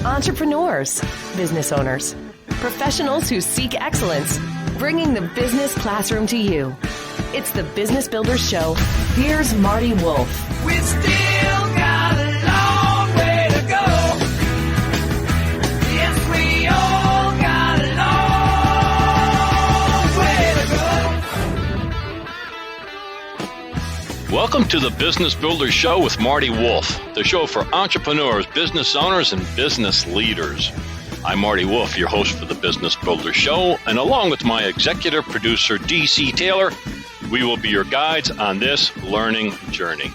Entrepreneurs, business owners, professionals who seek excellence, bringing the business classroom to you. It's the Business Builders Show. Here's Marty Wolff. We still got a long way to go. Yes, we all got a long way to go. Welcome to the Business Builders Show with Marty Wolff, the show for entrepreneurs, business owners, and business leaders. I'm Marty Wolff, your host for the Business Builders Show, and along with my executive producer, DC Taylor, we will be your guides on this learning journey.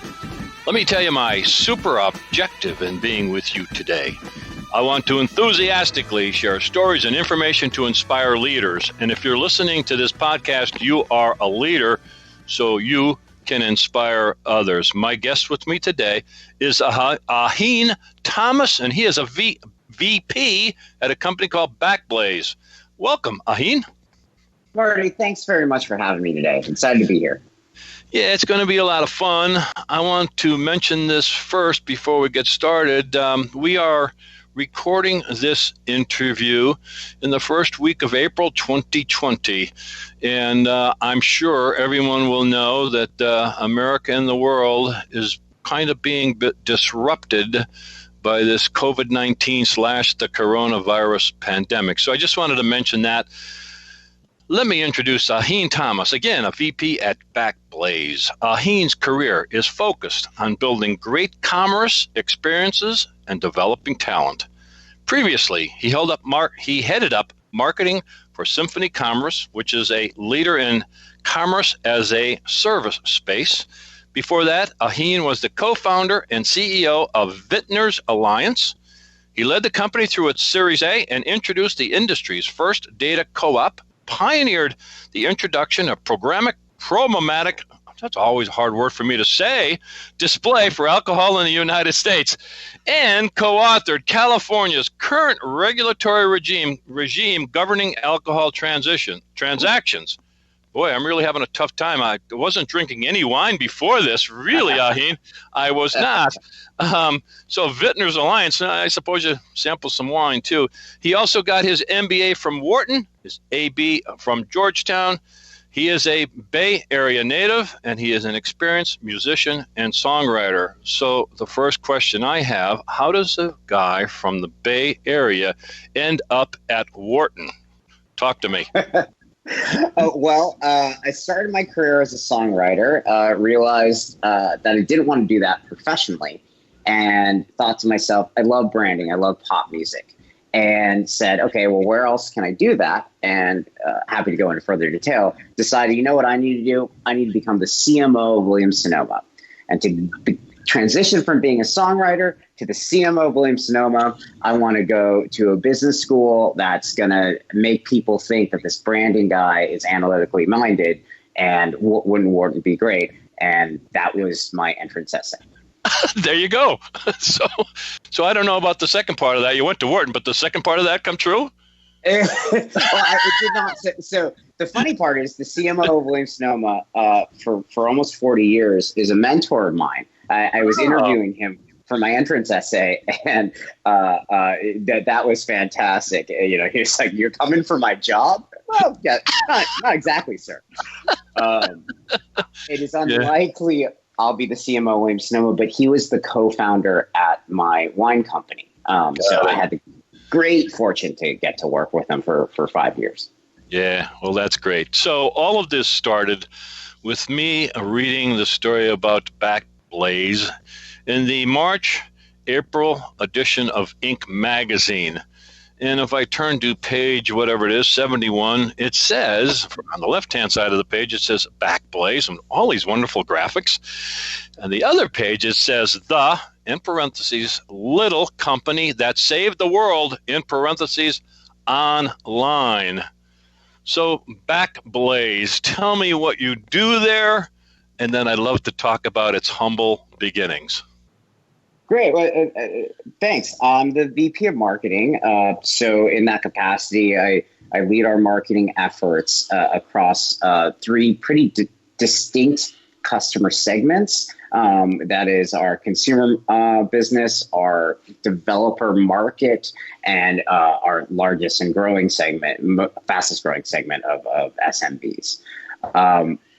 Let me tell you my super objective in being with you today. I want to enthusiastically share stories and information to inspire leaders. And if you're listening to this podcast, you are a leader, so you can inspire others. My guest with me today is Ahin Thomas, and he is a VP at a company called Backblaze. Welcome, Ahin. Marty, thanks very much for having me today. I'm excited to be here. Yeah, it's going to be a lot of fun. I want to mention this first before we get started. We are recording this interview in the first week of April 2020. And I'm sure everyone will know that America and the world is kind of being disrupted by this COVID-19 / the coronavirus pandemic. So I just wanted to mention that. Let me introduce Ahin Thomas, again, a VP at Backblaze. Ahin's career is focused on building great commerce experiences and developing talent. Previously, he headed up marketing for Symphony Commerce, which is a leader in commerce as a service space. Before that, Ahin was the co-founder and CEO of Vintners Alliance. He led the company through its Series A and introduced the industry's first data co-op, pioneered the introduction of programmatic, that's always a hard word for me to say, display for alcohol in the United States, and co-authored California's current regulatory regime governing alcohol transactions. Boy, I'm really having a tough time. I wasn't drinking any wine before this, really, Ahin. I was not. So Vintners Alliance, I suppose you sample some wine too. He also got his MBA from Wharton, his AB from Georgetown. He is a Bay Area native, and he is an experienced musician and songwriter. So the first question I have, how does a guy from the Bay Area end up at Wharton? Talk to me. I started my career as a songwriter, realized that I didn't want to do that professionally, and thought to myself, I love branding, I love pop music, and said, okay, well, where else can I do that? And happy to go into further detail, decided, you know what I need to do? I need to become the CMO of Williams-Sonoma. And to transition from being a songwriter to the CMO of Williams-Sonoma, I want to go to a business school that's going to make people think that this branding guy is analytically minded, and wouldn't Wharton be great? And that was my entrance essay. There you go. So I don't know about the second part of that. You went to Wharton, but the second part of that come true? It did not. So the funny part is the CMO of Williams-Sonoma for almost 40 years is a mentor of mine. I was interviewing him for my entrance essay, and that was fantastic. You know, he was like, "You're coming for my job?" Well, yeah, not exactly, sir. It is unlikely I'll be the CMO of Williams-Sonoma, but he was the co-founder at my wine company. So I had the great fortune to get to work with him for 5 years. Yeah, well, that's great. So all of this started with me reading the story about Backblaze in the March-April edition of Inc. magazine. And if I turn to page, whatever it is, 71, it says, on the left-hand side of the page, it says Backblaze, and all these wonderful graphics. And the other page, it says the, in parentheses, little company that saved the world, in parentheses, online. So Backblaze, tell me what you do there, and then I'd love to talk about its humble beginnings. Great. Well, thanks. I'm the VP of marketing. So in that capacity, I lead our marketing efforts across three pretty distinct customer segments. That is our consumer business, our developer market, and our largest and growing segment, fastest growing segment of SMBs.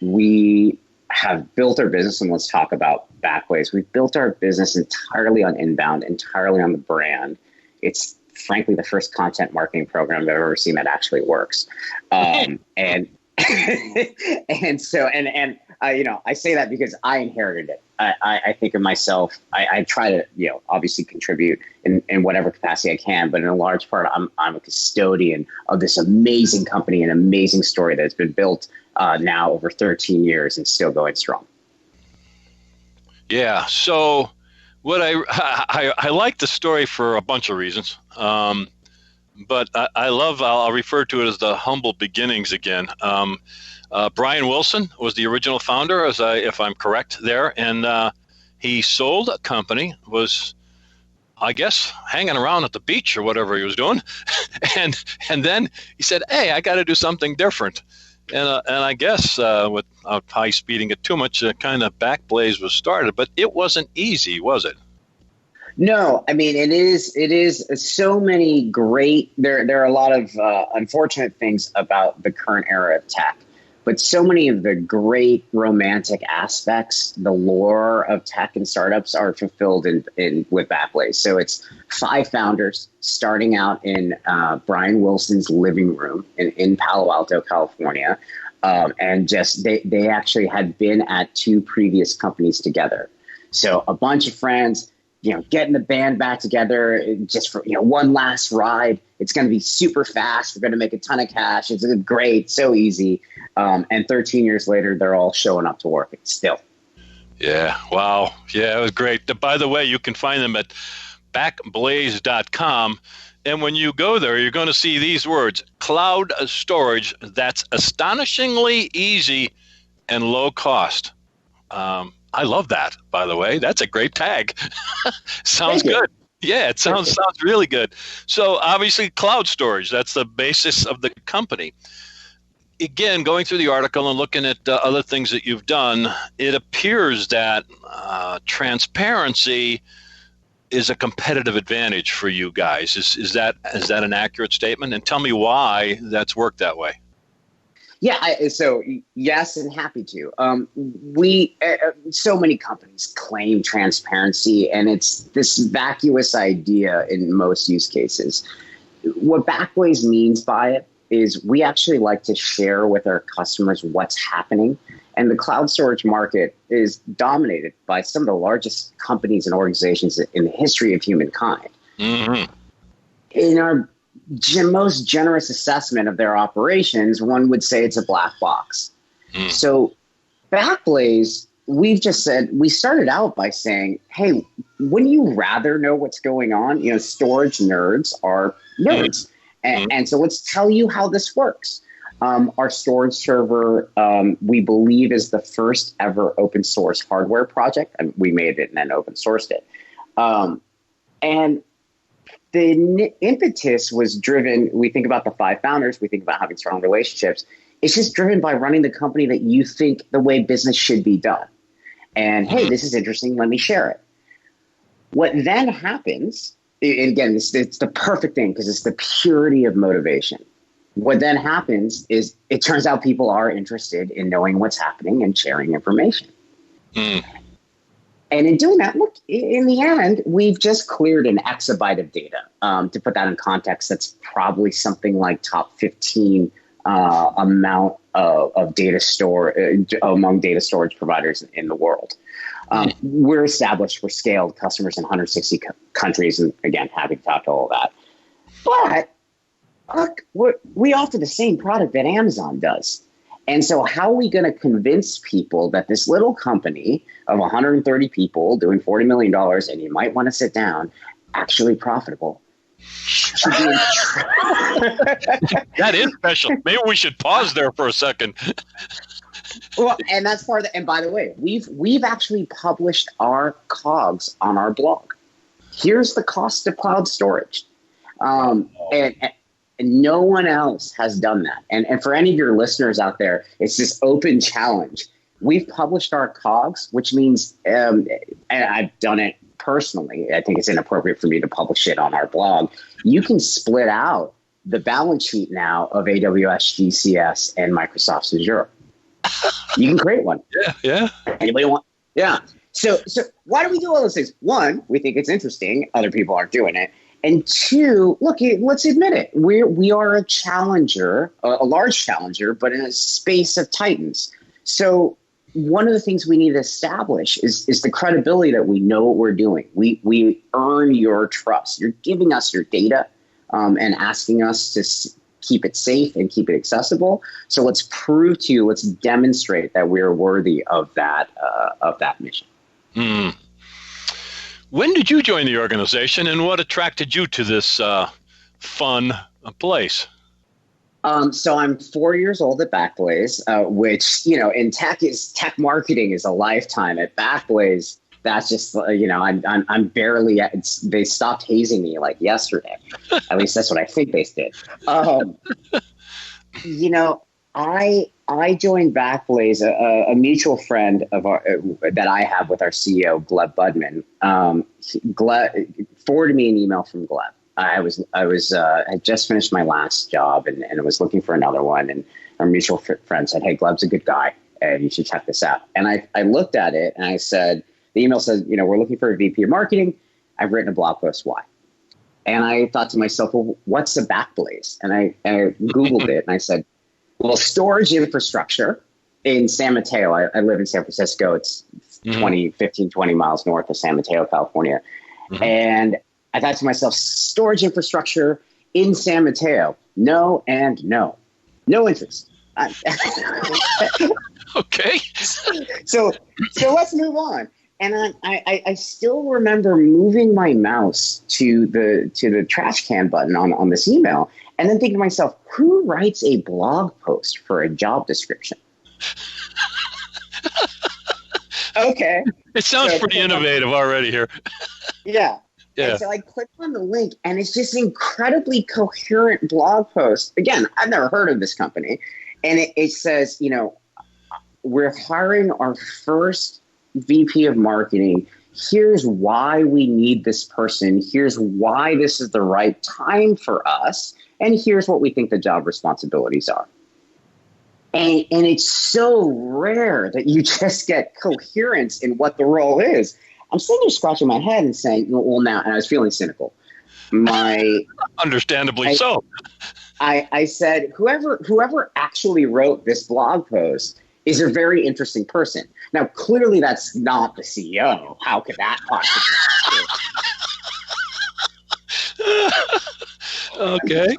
We have built our business, and let's talk about Backblaze. We've built our business entirely on inbound, entirely on the brand. It's frankly the first content marketing program I've ever seen that actually works. And and so I say that because I inherited it. I think of myself. I try to obviously contribute in whatever capacity I can, but in a large part, I'm a custodian of this amazing company, an amazing story that's been built now over 13 years and still going strong. Yeah. So what I like the story for a bunch of reasons. But I'll refer to it as the humble beginnings again. Brian Wilson was the original founder, if I'm correct there. And he sold a company, was, I guess, hanging around at the beach or whatever he was doing. and then he said, hey, I got to do something different. And I guess without high speeding it too much, kind of Backblaze was started. But it wasn't easy, was it? No, I mean, it is so many great, there are a lot of unfortunate things about the current era of tech, but so many of the great romantic aspects, the lore of tech and startups are fulfilled in with Backblaze. So it's 5 founders starting out in Brian Wilson's living room in Palo Alto, California. And just, they actually had been at 2 previous companies together. So a bunch of friends, getting the band back together just for, one last ride. It's going to be super fast. We're going to make a ton of cash. It's great, so easy. And 13 years later, they're all showing up to work still. Yeah. Wow. Yeah, it was great. By the way, you can find them at backblaze.com. And when you go there, you're going to see these words: cloud storage that's astonishingly easy and low cost. I love that, by the way. That's a great tag. Sounds good. Yeah, it sounds really good. So obviously cloud storage, that's the basis of the company. Again, going through the article and looking at other things that you've done, it appears that transparency is a competitive advantage for you guys. Is that an accurate statement? And tell me why that's worked that way. Yeah, so yes, and happy to. We so many companies claim transparency, and it's this vacuous idea in most use cases. What Backblaze means by it is we actually like to share with our customers what's happening, and the cloud storage market is dominated by some of the largest companies and organizations in the history of humankind. Mm-hmm. In our most generous assessment of their operations, one would say it's a black box. So Backblaze, we've just said, we started out by saying, hey, wouldn't you rather know what's going on? Storage nerds are nerds. And so let's tell you how this works. Our storage server, we believe, is the first ever open source hardware project. And we made it and then open sourced it. And the impetus was driven, we think about the 5 founders, we think about having strong relationships. It's just driven by running the company that you think the way business should be done. And hey, this is interesting, let me share it. What then happens, and again, it's the perfect thing because it's the purity of motivation. What then happens is it turns out people are interested in knowing what's happening and sharing information. And in doing that, look, in the end, we've just cleared an exabyte of data. To put that in context, that's probably something like top 15 amount of data store among data storage providers in the world. We're established, we're scaled, customers in 160 countries, and again, happy to talk to all of that. But look, we offer the same product that Amazon does. And so how are we going to convince people that this little company of 130 people doing $40 million, and you might want to sit down, actually profitable? That is special. Maybe we should pause there for a second. Well, and that's part of the, and by the way, we've actually published our COGS on our blog. Here's the cost of cloud storage. And no one else has done that. And for any of your listeners out there, it's this open challenge. we've published our COGS, which means, and I've done it personally. I think it's inappropriate for me to publish it on our blog. You can split out the balance sheet now of AWS, GCS, and Microsoft's Azure. You can create one. Yeah. Anybody want? Yeah. So why do we do all those things? One, we think it's interesting. Other people aren't doing it. And two, look, let's admit it. We are a challenger, a large challenger, but in a space of titans. So one of the things we need to establish is the credibility that we know what we're doing. We earn your trust. You're giving us your data and asking us to keep it safe and keep it accessible. So let's prove to you, let's demonstrate that we're worthy of that mission. Mm. When did you join the organization, and what attracted you to this fun place? So I'm 4 years old at Backblaze, which, in tech marketing is a lifetime. At Backblaze, that's just, I'm barely they stopped hazing me like yesterday. At least that's what I think they did. I joined Backblaze, a mutual friend of that I have with our CEO, Gleb Budman. Gleb forwarded me an email from Gleb. I had just finished my last job and I was looking for another one. And our mutual friend said, "Hey, Gleb's a good guy, and you should check this out." And I looked at it and I said, the email says, we're looking for a VP of marketing. I've written a blog post. Why? And I thought to myself, well, what's a Backblaze? And I Googled it and I said, well, storage infrastructure in San Mateo. I live in San Francisco. It's 20 miles north of San Mateo, California. Mm-hmm. And I thought to myself, storage infrastructure in San Mateo. No and no. No interest. Okay. So let's move on. And I still remember moving my mouse to the trash can button on this email and then thinking to myself, who writes a blog post for a job description? Okay. It sounds pretty innovative already here. Yeah. Yeah. And so I clicked on the link and it's just an incredibly coherent blog post. Again, I've never heard of this company. And it says, we're hiring our first VP of marketing. Here's why we need this person. Here's why this is the right time for us. And here's what we think the job responsibilities are. And it's so rare that you just get coherence in what the role is. I'm sitting there scratching my head and saying, well, now, and I was feeling cynical. Understandably so. I said, whoever actually wrote this blog post is a very interesting person. Now, clearly that's not the CEO. How could that possibly be? Okay.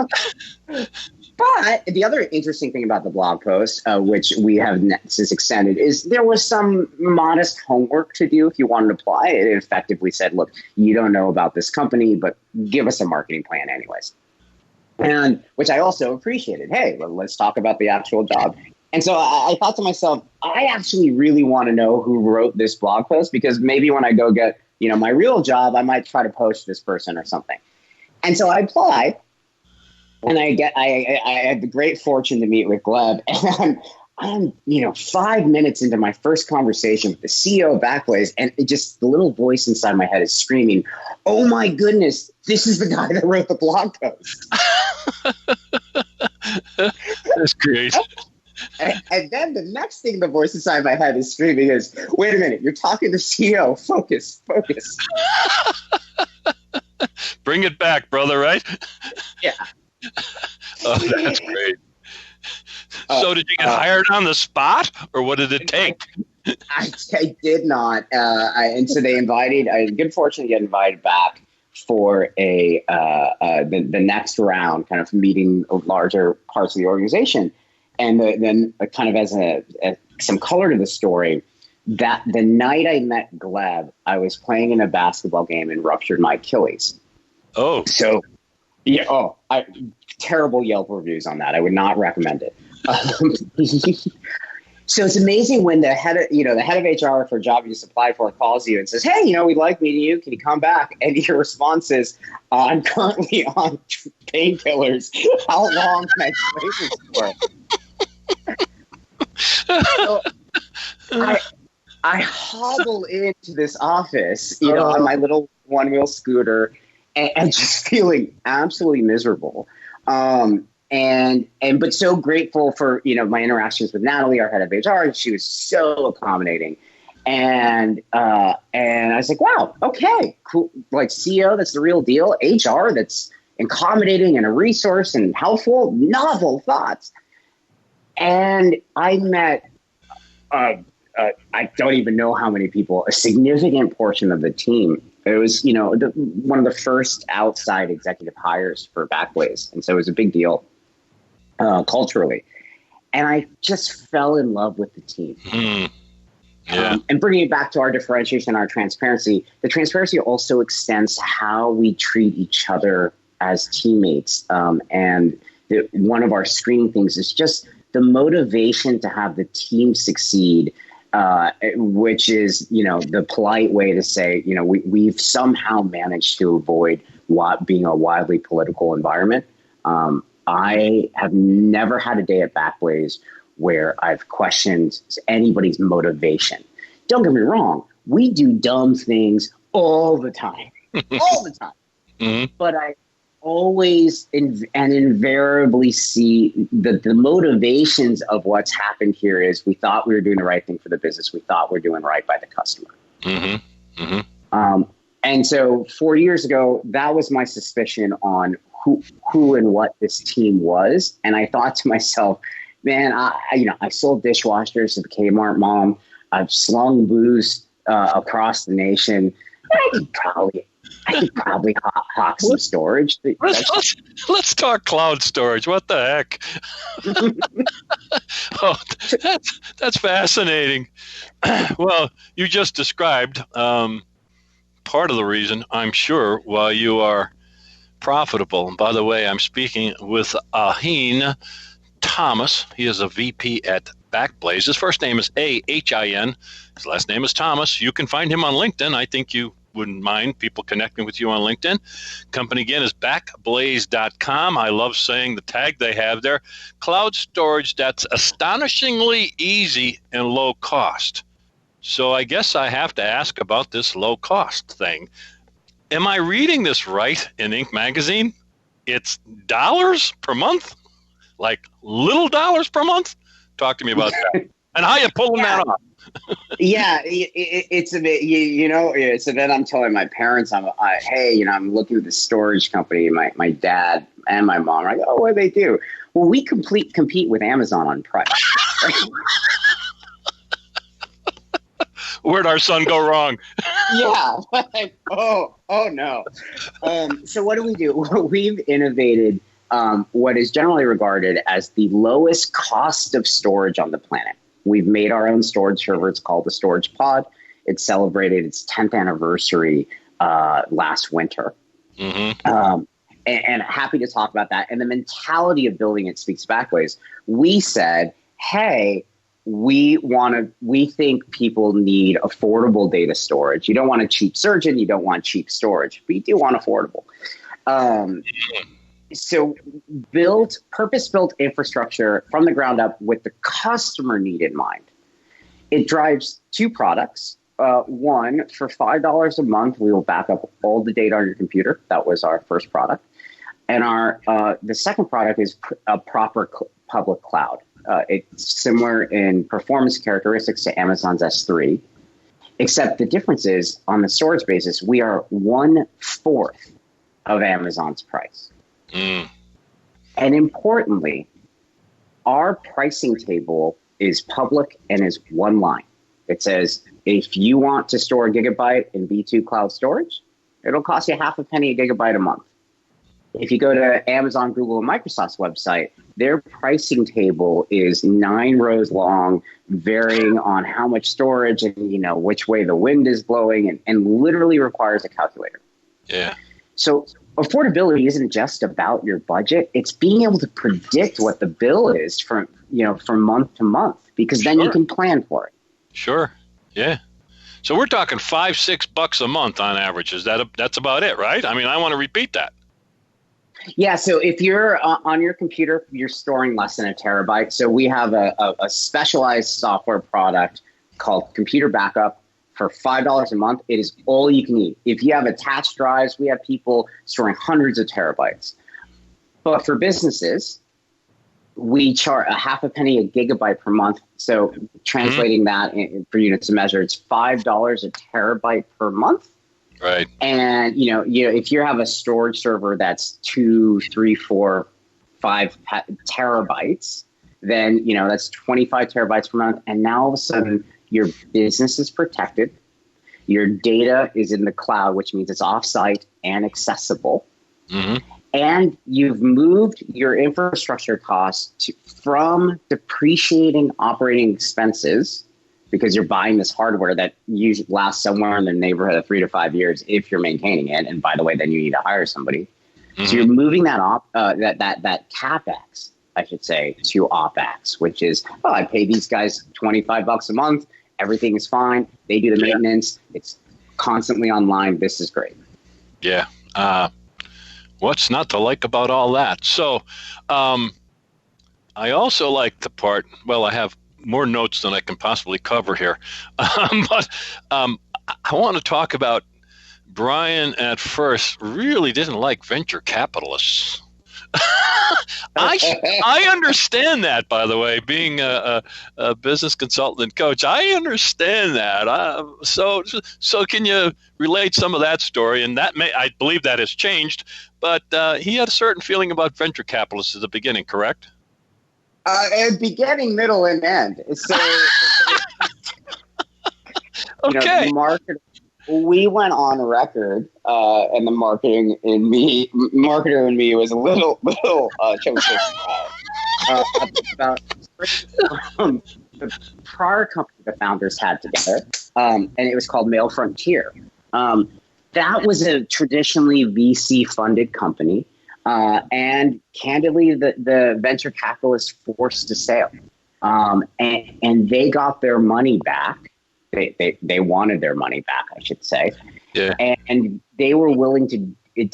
But the other interesting thing about the blog post, which we have since extended, is there was some modest homework to do if you wanted to apply. It effectively said, look, you don't know about this company, but give us a marketing plan anyways. And which I also appreciated. Hey, let's talk about the actual job. And so I thought to myself, I actually really want to know who wrote this blog post, because maybe when I go get, my real job, I might try to poach this person or something. And so I applied, and I had the great fortune to meet with Gleb, and I'm 5 minutes into my first conversation with the CEO of Backblaze, and the little voice inside my head is screaming, "Oh my goodness, this is the guy that wrote the blog post." That's great. And then the next thing the voice inside my head is screaming is, "Wait a minute, you're talking to CEO. Focus." Bring it back, brother, right? Yeah. Oh, that's great. So did you get hired on the spot, or what did it take? I did not. And so they invited, I had good fortune to get invited back for the next round, kind of meeting larger parts of the organization. And then kind of as some color to the story, that the night I met Gleb, I was playing in a basketball game and ruptured my Achilles. Oh. So, yeah. Oh, terrible Yelp reviews on that. I would not recommend it. So it's amazing when the head of HR for a job you just applied for calls you and says, "Hey, we'd like meeting you. Can you come back?" And your response is, "I'm currently on painkillers. How long can I play this for?" I hobble into this office, on my little one-wheel scooter, and just feeling absolutely miserable. But so grateful for, my interactions with Natalie, our head of HR, and she was so accommodating. And I was like, wow, okay, cool. Like CEO, that's the real deal. HR, that's accommodating and a resource and helpful, novel thoughts. And I met, I don't even know how many people, a significant portion of the team. It was, one of the first outside executive hires for Backblaze. And so it was a big deal culturally. And I just fell in love with the team. Yeah. And bringing it back to our differentiation, our transparency, the transparency also extends to how we treat each other as teammates. And one of our screening things is just the motivation to have the team succeed, which is, the polite way to say, we've somehow managed to avoid being a wildly political environment. I have never had a day at Backblaze where I've questioned anybody's motivation. Don't get me wrong. We do dumb things all the time, But I always and invariably see the motivations of what's happened here is we thought we were doing the right thing for the business. We thought we're doing right by the customer. And so 4 years ago, that was my suspicion on who and what this team was. And I thought to myself, man, I sold dishwashers to the Kmart mom. I've slung booze across the nation. I could probably hawk some storage. Let's talk cloud storage. What the heck? That's fascinating. Well, you just described part of the reason, I'm sure, why you are profitable. And by the way, I'm speaking with Ahin Thomas. He is a VP at Backblaze. His first name is Ahin. His last name is Thomas. You can find him on LinkedIn. I think you wouldn't mind people connecting with you on LinkedIn. Company again is backblaze.com. I love saying the tag they have there. Cloud storage that's astonishingly easy and low cost. So I guess I have to ask about this low cost thing. Am I reading this right in Inc. magazine? It's dollars per month? Like little dollars per month? Talk to me about that. And how you pulling that off? Yeah, it's a bit, it's a bit. I'm telling my parents, I'm looking at the storage company. My dad and my mom are like, oh, what do they do? Well, we compete with Amazon on price. Where'd our son go wrong? Yeah. Like, oh no. So what do? We've innovated what is generally regarded as the lowest cost of storage on the planet. We've made our own storage server. It's called the Storage Pod. It celebrated its 10th anniversary last winter. And happy to talk about that. And the mentality of building it speaks Backblaze. We said, hey, we think people need affordable data storage. You don't want a cheap surgeon. You don't want cheap storage, but you do want affordable. So purpose-built infrastructure from the ground up with the customer need in mind. It drives two products. One, for $5 a month, we will back up all the data on your computer. That was our first product. And the second product is a proper public cloud. It's similar in performance characteristics to Amazon's S3, except the difference is on the storage basis, we are 1/4 of Amazon's price. And importantly, our pricing table is public and is one line. It says, if you want to store a gigabyte in B2 cloud storage, it'll cost you half a penny a gigabyte a month. If you go to Amazon, Google, and Microsoft's website, their pricing table is 9 rows long, varying on how much storage and which way the wind is blowing, and literally requires a calculator. Yeah. So affordability isn't just about your budget. It's being able to predict what the bill is from month to month, because then you can plan for it. Sure. Yeah. So we're talking $5-6 a month on average. That's about it, right? I mean, I want to repeat that. Yeah. So if you're on your computer, you're storing less than a terabyte. So we have a specialized software product called Computer Backup for $5 a month. It is all you can eat. If you have attached drives, we have people storing hundreds of terabytes. But for businesses, we charge a half a penny a gigabyte per month. So translating that for units of measure, it's $5 a terabyte per month. Right. And if you have a storage server that's 2, 3, 4, 5 terabytes, then that's 25 terabytes per month. And now all of a sudden, your business is protected. Your data is in the cloud, which means it's offsite and accessible. Mm-hmm. And you've moved your infrastructure costs from depreciating operating expenses, because you're buying this hardware that usually lasts somewhere in the neighborhood of 3 to 5 years if you're maintaining it. And by the way, then you need to hire somebody. Mm-hmm. So you're moving that that CapEx, I should say, to OpEx, which is, I pay these guys $25 a month. Everything is fine. They do the maintenance. It's constantly online. This is great. Yeah. What's not to like about all that? So I also like the part, I have more notes than I can possibly cover here. But I want to talk about Brian at first really didn't like venture capitalists. I understand that, by the way, being a business consultant and coach. I understand that. So can you relate some of that story? And I believe that has changed, but he had a certain feeling about venture capitalists at the beginning, correct? Beginning, middle, and end. So, okay. We went on record, and the marketer in me was a little choking about the prior company the founders had together, and it was called Mail Frontier. That was a traditionally VC-funded company, and candidly, the venture capitalists forced a sale, and they got their money back. They wanted their money back, I should say. Yeah. And they were willing to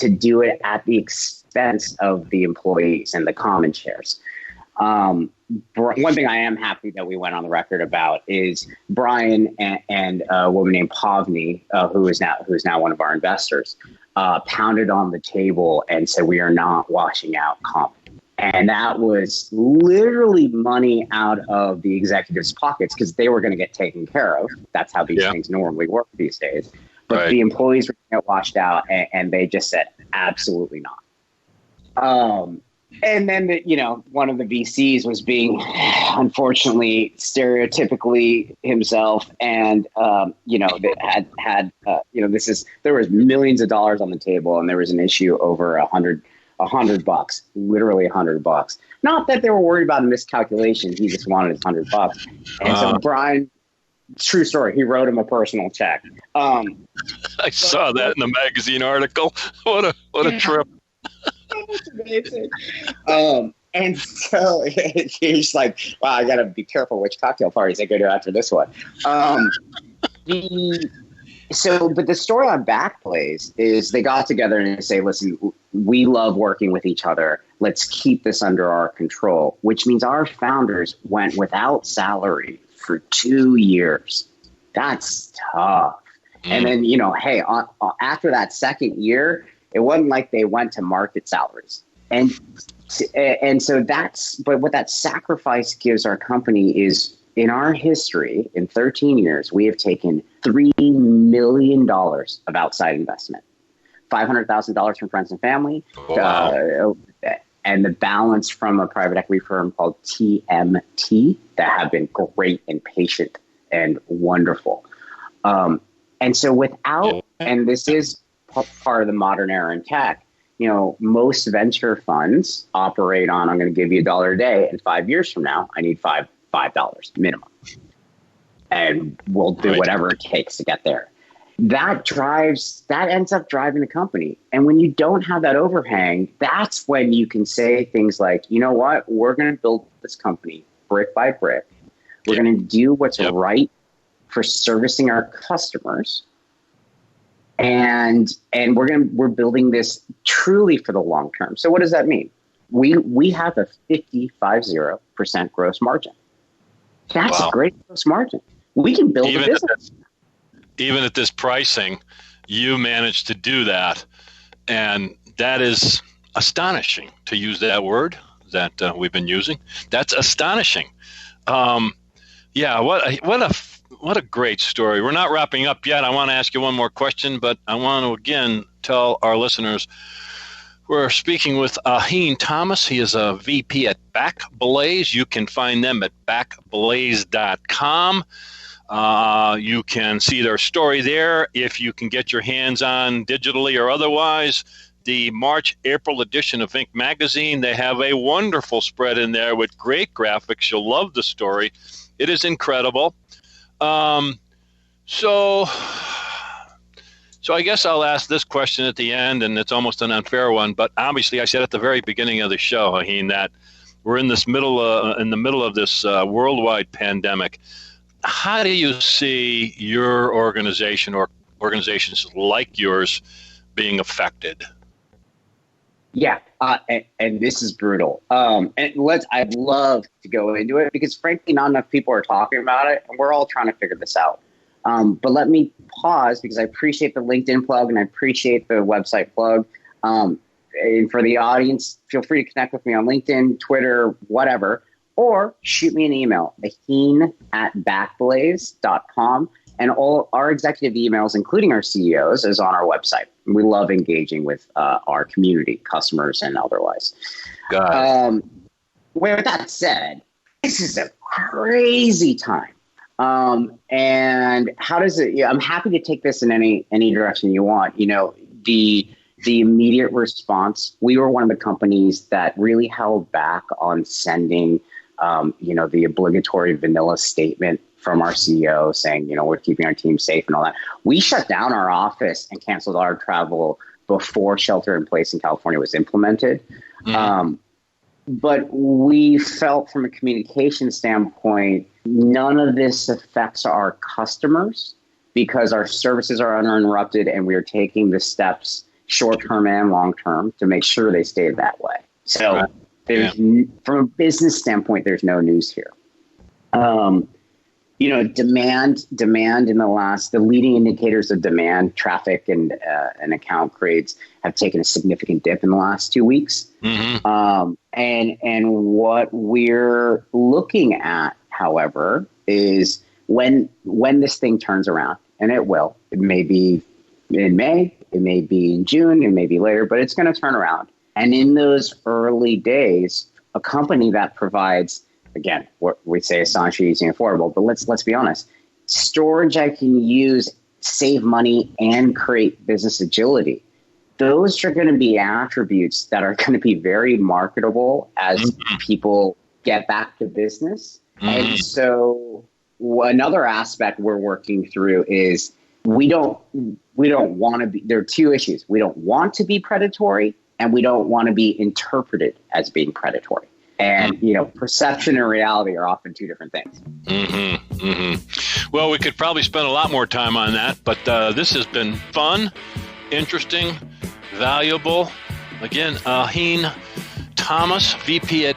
do it at the expense of the employees and the common shares. One thing I am happy that we went on the record about is Brian and a woman named Pavni, who is now one of our investors, pounded on the table and said, we are not washing out comp. And that was literally money out of the executives' pockets because they were going to get taken care of. That's how these things normally work these days. But the employees were going to get washed out, and they just said, absolutely not. And then, one of the VCs was being, unfortunately, stereotypically himself. And, there was millions of dollars on the table, and there was an issue over $100, literally $100. Not that they were worried about a miscalculation. He just wanted his $100. And so Brian, true story, he wrote him a personal check. I saw that in the magazine article. What a trip. That's amazing. And so he's like, wow, I got to be careful which cocktail parties I go to after this one. But the story on Backblaze is they got together and they say, listen, we love working with each other. Let's keep this under our control, which means our founders went without salary for 2 years. That's tough. And then, after that second year, it wasn't like they went to market salaries. And so but what that sacrifice gives our company is, in our history, in 13 years, we have taken $3 million of outside investment, $500,000 from friends and family, and the balance from a private equity firm called TMT that have been great and patient and wonderful. And so and this is part of the modern era in tech, most venture funds operate on, I'm going to give you $1 a day, and 5 years from now, I need $5 minimum. And we'll do whatever it takes to get there. That ends up driving the company. And when you don't have that overhang, that's when you can say things like, you know what, we're going to build this company brick by brick. We're going to do what's right for servicing our customers. And we're building this truly for the long term. So what does that mean? We have a 50% gross margin. That's a great gross margin. we can build a business. Even at this pricing, you managed to do that. And that is astonishing, to use that word that we've been using. That's astonishing. Yeah, what a great story. We're not wrapping up yet. I want to ask you one more question, but I want to again tell our listeners we're speaking with Ahin Thomas. He is a VP at Backblaze. You can find them at backblaze.com. You can see their story there if you can get your hands on digitally or otherwise. The March-April edition of Inc. magazine, they have a wonderful spread in there with great graphics. You'll love the story. It is incredible. So I guess I'll ask this question at the end, and it's almost an unfair one. But obviously, I said at the very beginning of the show, Ahin, that we're in the middle of this worldwide pandemic. How do you see your organization or organizations like yours being affected? Yeah, and this is brutal. I'd love to go into it because, frankly, not enough people are talking about it, and we're all trying to figure this out. But let me pause because I appreciate the LinkedIn plug and I appreciate the website plug. And for the audience, feel free to connect with me on LinkedIn, Twitter, whatever, or shoot me an email, ahin@backblaze.com. And all our executive emails, including our CEOs, is on our website. We love engaging with our community, customers, and otherwise. With that said, this is a crazy time. And how does it? Yeah, I'm happy to take this in any direction you want. You know, the immediate response. We were one of the companies that really held back on sending, the obligatory vanilla statement from our CEO saying, we're keeping our team safe and all that. We shut down our office and canceled our travel before shelter in place in California was implemented. Mm-hmm. But we felt from a communication standpoint, none of this affects our customers because our services are uninterrupted and we are taking the steps short-term and long-term to make sure they stay that way. So from a business standpoint, there's no news here. Demand in the leading indicators of demand, traffic and account grades have taken a significant dip in the last 2 weeks. Mm-hmm. And what we're looking at, however, is when this thing turns around, and it will. It may be in May, it may be in June, it may be later, but it's going to turn around. And in those early days, a company that provides, again, what we say astonishingly easy and affordable, but let's be honest. Storage I can use, save money, and create business agility. Those are going to be attributes that are going to be very marketable as people get back to business. Mm-hmm. And so another aspect we're working through is we don't want to be, there are two issues. We don't want to be predatory, and we don't want to be interpreted as being predatory. And, perception and reality are often two different things. Mm-hmm, mm-hmm. Well, we could probably spend a lot more time on that, but this has been fun, interesting, valuable. Again, Ahin Thomas, VP at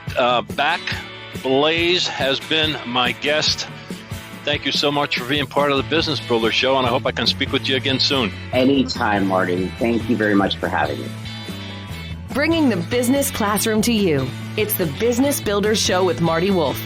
Backblaze, has been my guest. Thank you so much for being part of the Business Builder Show, and I hope I can speak with you again soon. Anytime, Marty. Thank you very much for having me. Bringing the business classroom to you. It's the Business Builder Show with Marty Wolff.